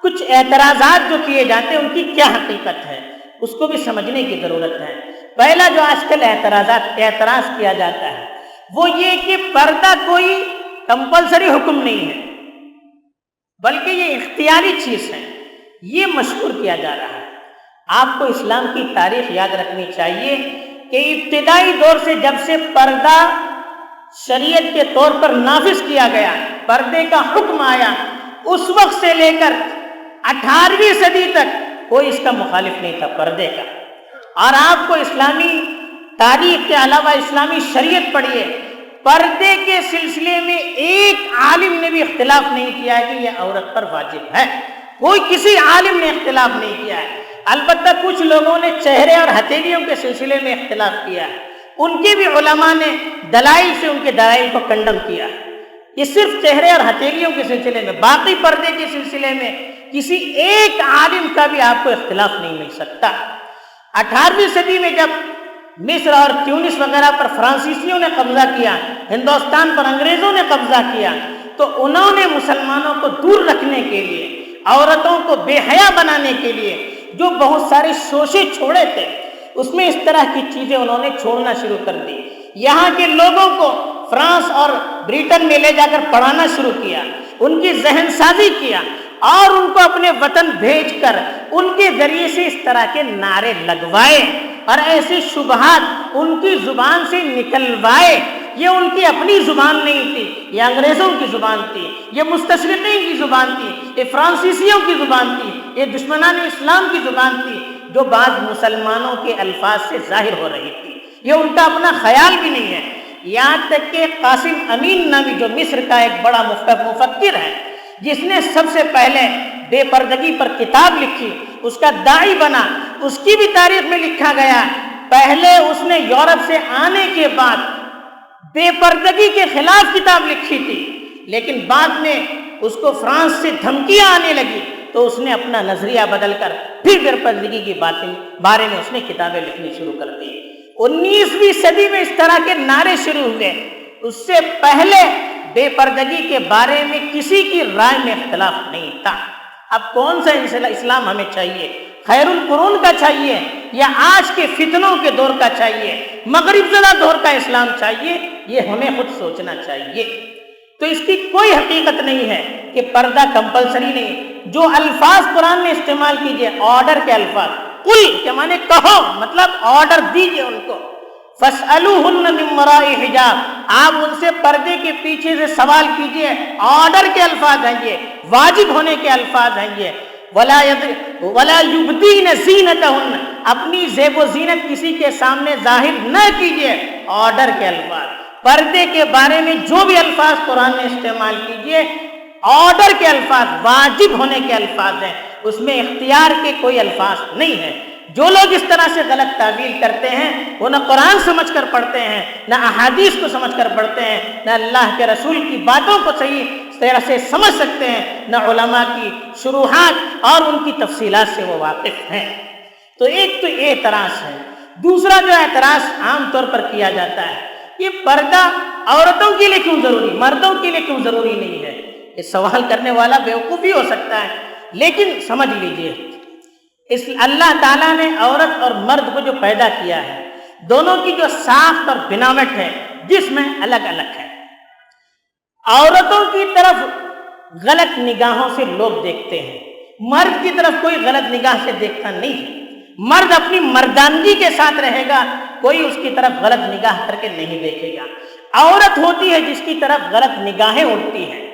کچھ اعتراضات جو کیے جاتے ہیں ان کی کیا حقیقت ہے، اس کو بھی سمجھنے کی ضرورت ہے۔ پہلا جو آج کل اعتراض کیا جاتا ہے وہ یہ کہ پردہ کوئی کمپلسری حکم نہیں ہے بلکہ یہ اختیاری چیز ہے، یہ مشہور کیا جا رہا ہے۔ آپ کو اسلام کی تاریخ یاد رکھنی چاہیے کہ ابتدائی دور سے جب سے پردہ شریعت کے طور پر نافذ کیا گیا، پردے کا حکم آیا، اس وقت سے لے کر 18ویں صدی تک کوئی اس کا مخالف نہیں تھا پردے کا۔ اور آپ کو اسلامی تاریخ کے علاوہ اسلامی شریعت پڑھیے، پردے کے سلسلے میں ایک عالم نے بھی اختلاف نہیں کیا ہے کہ یہ عورت پر واجب ہے، کوئی کسی عالم نے اختلاف نہیں کیا ہے۔ البتہ کچھ لوگوں نے چہرے اور ہتھیلیوں کے سلسلے میں اختلاف کیا ہے، ان کے بھی علماء نے دلائل سے ان کے دلائل کو کنڈم کیا ہے۔ یہ صرف چہرے اور ہتھیلیوں کے سلسلے میں، باقی پردے کے سلسلے میں کسی ایک عالم کا بھی آپ کو اختلاف نہیں مل سکتا۔ 18ویں صدی میں جب مصر اور تیونس وغیرہ پر فرانسیسیوں نے قبضہ کیا، ہندوستان پر انگریزوں نے قبضہ کیا، تو انہوں نے مسلمانوں کو دور رکھنے کے لیے، عورتوں کو بے حیا بنانے کے لیے جو بہت سارے شوشے چھوڑے تھے، اس میں اس طرح کی چیزیں انہوں نے چھوڑنا شروع کر دی۔ یہاں کے لوگوں کو فرانس اور برٹن میں لے جا کر پڑھانا شروع کیا، ان کی ذہن سازی کیا اور ان کو اپنے وطن بھیج کر ان کے ذریعے سے اس طرح کے نعرے لگوائے اور ایسی شبہات ان کی زبان سے نکلوائے۔ یہ ان کی اپنی زبان نہیں تھی، یہ انگریزوں کی زبان تھی، یہ مستشرقین کی زبان تھی، یہ فرانسیسیوں کی زبان تھی، یہ دشمنان اسلام کی زبان تھی، جو بعض مسلمانوں کے الفاظ سے ظاہر ہو رہی تھی۔ یہ ان کا اپنا خیال بھی نہیں ہے۔ یہاں تک کہ قاسم امین نامی جو مصر کا ایک بڑا مفکر ہے، جس نے سب سے پہلے بے پردگی پر کتاب لکھی، اس کا داعی بنا، اس کی بھی تاریخ میں لکھا گیا، پہلے اس نے یورپ سے آنے کے بعد بے پردگی کے خلاف کتاب لکھی تھی، لیکن بعد میں اس کو فرانس سے دھمکیاں آنے لگی تو اس نے اپنا نظریہ بدل کر پھر بے پردگی کی بارے میں اس نے کتابیں لکھنی شروع کر دی۔ 19ویں صدی میں اس طرح کے نعرے شروع ہوئے۔ اس سے پہلے بے پردگی کے بارے میں کسی کی رائے میں اختلاف نہیں تھا۔ اب کون سا اسلام ہمیں چاہیے؟ خیر القرون کا چاہیے یا آج کے فتنوں کے دور کا چاہیے، مغرب زدہ دور کا اسلام چاہیے؟ یہ ہمیں خود سوچنا چاہیے۔ تو اس کی کوئی حقیقت نہیں ہے کہ پردہ کمپلسری نہیں۔ جو الفاظ قرآن نے استعمال کیجئے، آرڈر کے الفاظ، قل کے معنی کہو، مطلب آرڈر دیجئے ان کو، فَاسْأَلُوهُنَّ مِن وَرَاءِ حِجَابٍ، آپ ان سے پردے کے پیچھے سے سوال کیجئے۔ آرڈر کے الفاظ ہیں یہ، واجب ہونے کے الفاظ ہیں یہ۔ وَلَا يُبْدِينَ زِينَتَهُنَّ، اپنی زیب و زینت کسی کے سامنے ظاہر نہ کیجئے۔ آرڈر کے الفاظ، پردے کے بارے میں جو بھی الفاظ قرآن نے استعمال کیجئے، آرڈر کے الفاظ، واجب ہونے کے الفاظ ہیں، اس میں اختیار کے کوئی الفاظ نہیں ہیں۔ جو لوگ اس طرح سے غلط تعبیر کرتے ہیں وہ نہ قرآن سمجھ کر پڑھتے ہیں، نہ احادیث کو سمجھ کر پڑھتے ہیں، نہ اللہ کے رسول کی باتوں کو صحیح طرح سے سمجھ سکتے ہیں، نہ علماء کی شروحات اور ان کی تفصیلات سے وہ واقف ہیں۔ تو ایک تو یہ اعتراض ہے۔ دوسرا جو اعتراض عام طور پر کیا جاتا ہے، یہ پردہ عورتوں کے لیے کیوں ضروری، مردوں کے لیے کیوں ضروری نہیں ہے؟ یہ سوال کرنے والا بیوقوف بھی ہو سکتا ہے، لیکن سمجھ لیجئے، اس اللہ تعالیٰ نے عورت اور مرد کو جو پیدا کیا ہے، دونوں کی جو ساخت اور بناوٹ ہے، جسم الگ الگ ہے۔ عورتوں کی طرف غلط نگاہوں سے لوگ دیکھتے ہیں، مرد کی طرف کوئی غلط نگاہ سے دیکھتا نہیں ہے۔ مرد اپنی مردانگی کے ساتھ رہے گا، کوئی اس کی طرف غلط نگاہ کر کے نہیں دیکھے گا۔ عورت ہوتی ہے جس کی طرف غلط نگاہیں اٹھتی ہیں،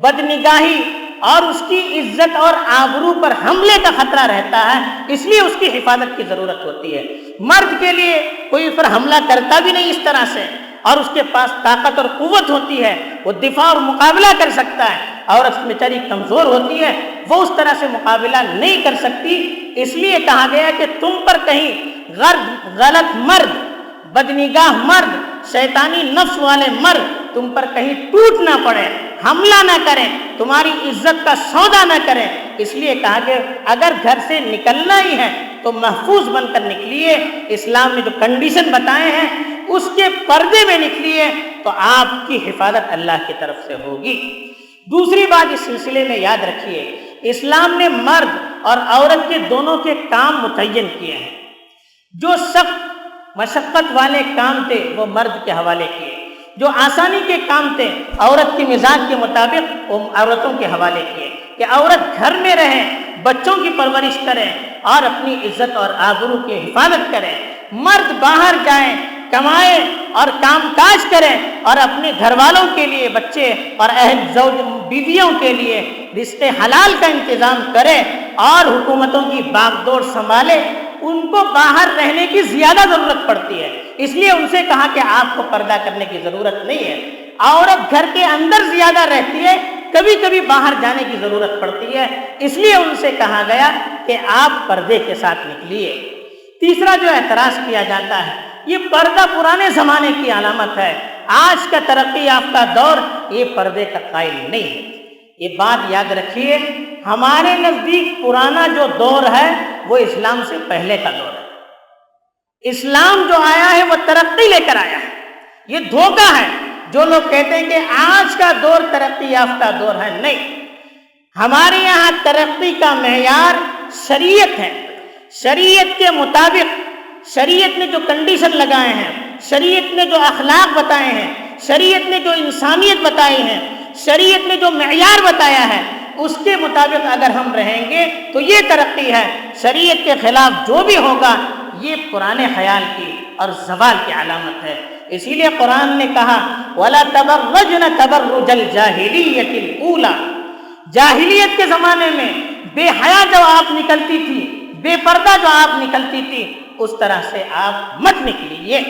بد نگاہی اور اس کی عزت اور آبرو پر حملے کا خطرہ رہتا ہے، اس لیے اس کی حفاظت کی ضرورت ہوتی ہے۔ مرد کے لیے کوئی پر حملہ کرتا بھی نہیں اس طرح سے، اور اس کے پاس طاقت اور قوت ہوتی ہے، وہ دفاع اور مقابلہ کر سکتا ہے۔ عورت بیچاری کمزور ہوتی ہے، وہ اس طرح سے مقابلہ نہیں کر سکتی، اس لیے کہا گیا کہ تم پر کہیں غلط مرد، بدنگاہ مرد، شیطانی نفس والے مرد تم پر کہیں ٹوٹ نہ پڑے، حملہ نہ کریں، تمہاری عزت کا سودا نہ کریں۔ اس لیے کہا کہ اگر گھر سے نکلنا ہی ہے تو محفوظ بن کر نکلیے، اسلام نے جو کنڈیشن بتائے ہیں اس کے پردے میں نکلیے تو آپ کی حفاظت اللہ کی طرف سے ہوگی۔ دوسری بات اس سلسلے میں یاد رکھیے، اسلام نے مرد اور عورت کے دونوں کے کام متعین کیے ہیں. جو سخت مشقت والے کام تھے وہ مرد کے حوالے کیے، جو آسانی کے کام تھے عورت کے مزاج کے مطابق وہ عورتوں کے حوالے کیے کہ عورت گھر میں رہیں، بچوں کی پرورش کریں اور اپنی عزت اور آبرو کی حفاظت کریں. مرد باہر جائیں، کمائیں اور کام کاج کریں اور اپنے گھر والوں کے لیے، بچے اور اہل زوج بیویوں کے لیے رزق حلال کا انتظام کریں اور حکومتوں کی باغ دوڑ سنبھالے. ان کو باہر رہنے کی زیادہ ضرورت پڑتی ہے، اس لیے ان سے کہا کہ آپ کو پردہ کرنے کی ضرورت نہیں ہے. عورت گھر کے اندر زیادہ رہتی ہے، کبھی کبھی باہر جانے کی ضرورت پڑتی ہے، اس لیے ان سے کہا گیا کہ آپ پردے کے ساتھ نکلیے. تیسرا جو اعتراض کیا جاتا ہے، یہ پردہ پرانے زمانے کی علامت ہے، آج کا ترقی یافتہ دور یہ پردے کا قائل نہیں ہے. یہ بات یاد رکھیے، ہمارے نزدیک پرانا جو دور ہے وہ اسلام سے پہلے کا دور ہے. اسلام جو آیا ہے وہ ترقی لے کر آیا ہے. یہ دھوکہ ہے جو لوگ کہتے ہیں کہ آج کا دور ترقی یافتہ دور ہے. نہیں، ہمارے یہاں ترقی کا معیار شریعت ہے. شریعت کے مطابق شریعت نے جو کنڈیشن لگائے ہیں، شریعت نے جو اخلاق بتائے ہیں، شریعت نے جو انسانیت بتائی ہے، شریعت نے جو معیار بتایا ہے، اس کے مطابق اگر ہم رہیں گے تو یہ ترقی ہے. شریعت کے خلاف جو بھی ہوگا یہ پرانے خیال کی اور زوال کی علامت ہے. اسی لیے قرآن نے کہا وَلَا تَبَرَّجْنَ تَبَرُّجَ الْجَاهِلِيَّةِ الْأُولَى. جاہلیت کے زمانے میں بے حیا جو آپ نکلتی تھی، بے پردہ جو آپ نکلتی تھی، اس طرح سے آپ مت نکلیے.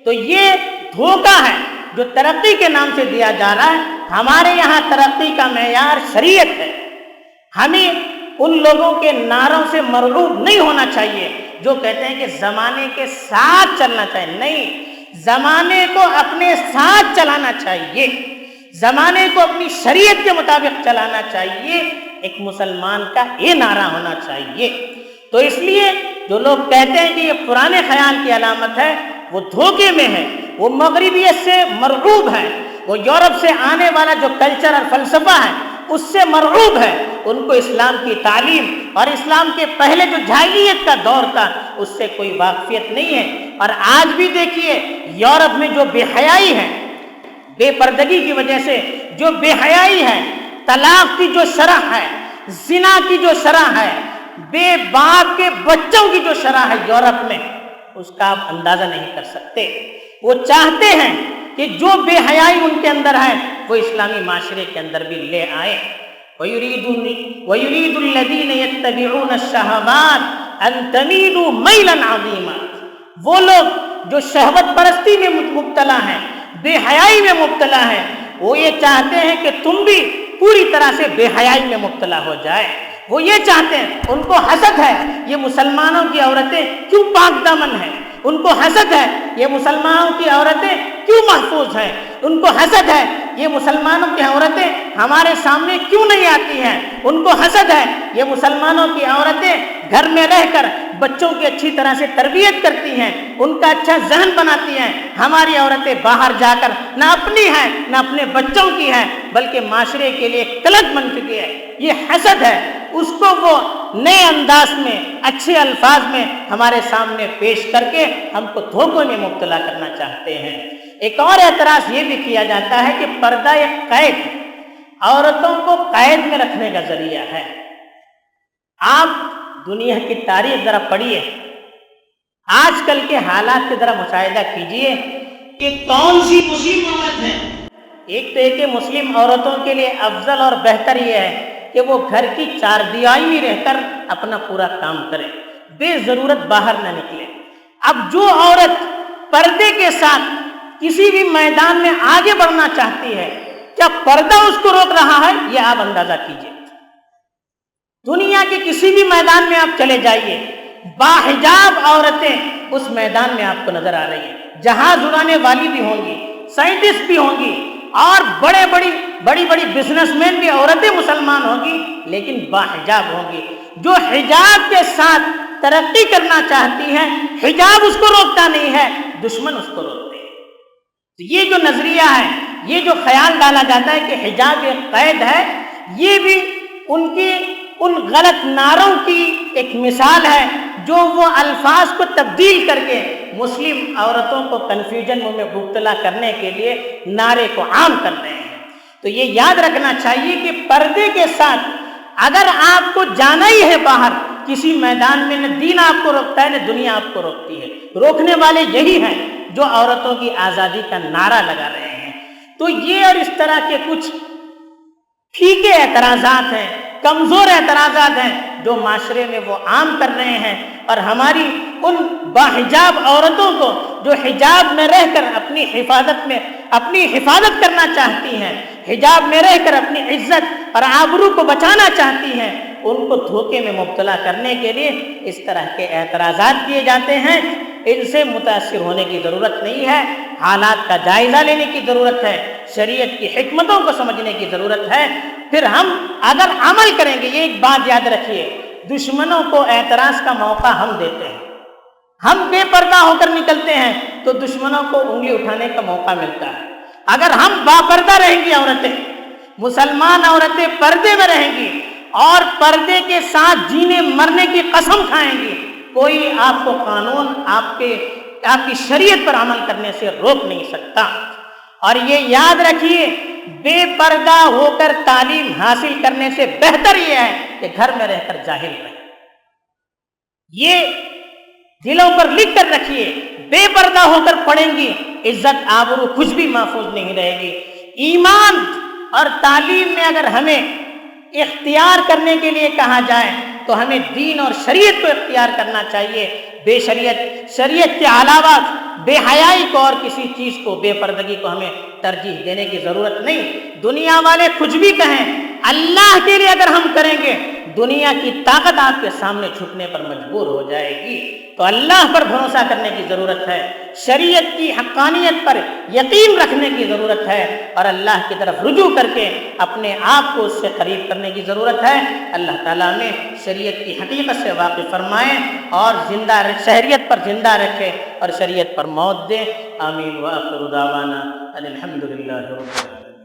تو یہ دھوکہ ہے جو ترقی کے نام سے دیا جا رہا ہے. ہمارے یہاں ترقی کا معیار شریعت ہے. ہمیں ان لوگوں کے نعروں سے مرعوب نہیں ہونا چاہیے جو کہتے ہیں کہ زمانے کے ساتھ چلنا چاہیے. نہیں، زمانے کو اپنے ساتھ چلانا چاہیے، زمانے کو اپنی شریعت کے مطابق چلانا چاہیے. ایک مسلمان کا یہ نعرہ ہونا چاہیے. تو اس لیے جو لوگ کہتے ہیں کہ یہ پرانے خیال کی علامت ہے وہ دھوکے میں ہے، وہ مغربیت سے مرعوب ہے، وہ یورپ سے آنے والا جو کلچر اور فلسفہ ہے اس سے مرعوب ہے. ان کو اسلام کی تعلیم اور اسلام کے پہلے جو جاہلیت کا دور تھا اس سے کوئی واقفیت نہیں ہے. اور آج بھی دیکھیے یورپ میں جو بے حیائی ہے، بے پردگی کی وجہ سے جو بے حیائی ہے، طلاق کی جو شرح ہے، زنا کی جو شرح ہے، بے باپ کے بچوں کی جو شرح ہے یورپ میں، اس کا آپ اندازہ نہیں کر سکتے. وہ چاہتے ہیں کہ جو بے حیائی ان کے اندر ہے وہ اسلامی معاشرے کے اندر بھی لے آئے. وَيُرِيدُ الَّذِينَ يَتَّبِعُونَ الشَّهَوَاتِ أَن تَمِيلُوا مَيْلًا عَظِيمًا. وہ لوگ جو شہوت پرستی میں مبتلا ہیں، بے حیائی میں مبتلا ہیں، وہ یہ چاہتے ہیں کہ تم بھی پوری طرح سے بے حیائی میں مبتلا ہو جائے. وہ یہ چاہتے ہیں، ان کو حسد ہے یہ مسلمانوں کی عورتیں کیوں پاک دامن ہیں، ان کو حسد ہے یہ مسلمانوں کی عورتیں کیوں محفوظ ہیں، ان کو حسد ہے یہ مسلمانوں کی عورتیں ہمارے سامنے کیوں نہیں آتی ہیں، ان کو حسد ہے یہ مسلمانوں کی عورتیں گھر میں رہ کر بچوں کی اچھی طرح سے تربیت کرتی ہیں، ان کا اچھا ذہن بناتی ہیں. ہماری عورتیں باہر جا کر نہ اپنی ہیں نہ اپنے بچوں کی ہیں بلکہ معاشرے کے لیے کلک بن چکی ہے. یہ حسد ہے، اس کو وہ نئے انداز میں اچھے الفاظ میں ہمارے سامنے پیش کر کے ہم کو دھوکوں میں مبتلا کرنا چاہتے ہیں. ایک اور اعتراض یہ بھی کیا جاتا ہے کہ پردہ ایک قید ہے، عورتوں کو قید میں رکھنے کا ذریعہ ہے. آپ دنیا کی تاریخ ذرا پڑھیے، آج کل کے حالات کے ذرا مشاہدہ کیجئے کہ کون سی مسلم عورت ہے. ایک تو ایک مسلم عورتوں کے لیے افضل اور بہتر یہ ہے کہ وہ گھر کی چار دیواری میں رہ کر اپنا پورا کام کرے، بے ضرورت باہر نہ نکلے. اب جو عورت پردے کے ساتھ کسی بھی میدان میں آگے بڑھنا چاہتی ہے، کیا پردہ اس کو روک رہا ہے؟ یہ آپ اندازہ کیجئے. دنیا کے کسی بھی میدان میں آپ چلے جائیے، باحجاب عورتیں اس میدان میں آپ کو نظر آ رہی ہیں. جہاز اڑانے والی بھی ہوں گی، سائنٹسٹ بھی ہوں گی، اور بڑی بڑی بزنس مین بھی عورتیں مسلمان ہوں گی لیکن باحجاب ہوں گی. جو حجاب کے ساتھ ترقی کرنا چاہتی ہیں، حجاب اس کو روکتا نہیں ہے، دشمن اس کو روکتے ہیں. تو یہ جو نظریہ ہے، یہ جو خیال ڈالا جاتا ہے کہ حجاب ایک قید ہے، یہ بھی ان کی ان غلط نعروں کی ایک مثال ہے جو وہ الفاظ کو تبدیل کر کے مسلم عورتوں کو کنفیوژن میں مبتلا کرنے کے لیے نعرے کو عام کر رہے ہیں۔ تو یہ یاد رکھنا چاہیے کہ پردے کے ساتھ اگر آپ کو جانا ہی ہے باہر کسی میدان میں، نہ دین آپ کو روکتا ہے نہ دنیا آپ کو روکتی ہے، روکنے والے یہی ہیں جو عورتوں کی آزادی کا نعرہ لگا رہے ہیں۔ تو یہ اور اس طرح کے کچھ پھیکے اعتراضات ہیں، کمزور اعتراضات ہیں جو معاشرے میں وہ عام کر رہے ہیں، اور ہماری ان باحجاب عورتوں کو جو حجاب میں رہ کر اپنی حفاظت کرنا چاہتی ہیں، حجاب میں رہ کر اپنی عزت اور آبرو کو بچانا چاہتی ہیں، ان کو دھوکے میں مبتلا کرنے کے لیے اس طرح کے اعتراضات کیے جاتے ہیں۔ ان سے متاثر ہونے کی ضرورت نہیں ہے، حالات کا جائزہ لینے کی ضرورت ہے، شریعت کی حکمتوں کو سمجھنے کی ضرورت ہے۔ پھر ہم اگر عمل کریں گے، یہ ایک بات یاد رکھیے، دشمنوں کو اعتراض کا موقع ہم دیتے ہیں، ہم بے پردہ ہو کر نکلتے ہیں تو دشمنوں کو انگلی اٹھانے کا موقع ملتا ہے۔ اگر ہم باپردہ رہیں گی، عورتیں، مسلمان عورتیں پردے میں رہیں گی اور پردے کے ساتھ جینے مرنے کی قسم کھائیں گی، کوئی آپ کو قانون آپ کی شریعت پر عمل کرنے سے روک نہیں سکتا۔ اور یہ یاد رکھیے، بے پردہ ہو کر تعلیم حاصل کرنے سے بہتر یہ ہے کہ گھر میں رہ کر جاہل رہیں۔ یہ دلوں پر لکھ کر رکھیے، بے پردہ ہو کر پڑھیں گی، عزت آبرو کچھ بھی محفوظ نہیں رہے گی۔ ایمان اور تعلیم میں اگر ہمیں اختیار کرنے کے لیے کہا جائے تو ہمیں دین اور شریعت کو اختیار کرنا چاہیے۔ شریعت کے علاوہ بے حیائی کو اور کسی چیز کو، بے پردگی کو ہمیں ترجیح دینے کی ضرورت نہیں۔ دنیا والے کچھ بھی کہیں، اللہ کے لیے اگر ہم کریں گے، دنیا کی طاقت آپ کے سامنے جھکنے پر مجبور ہو جائے گی۔ تو اللہ پر بھروسہ کرنے کی ضرورت ہے، شریعت کی حقانیت پر یقین رکھنے کی ضرورت ہے، اور اللہ کی طرف رجوع کر کے اپنے آپ کو اس سے قریب کرنے کی ضرورت ہے۔ اللہ تعالیٰ نے شریعت کی حقیقت سے واقف فرمائے اور شریعت پر زندہ رکھے اور شریعت پر موت دے۔ آمین وآخر دعوانا ان الحمد للہ رب العالمین۔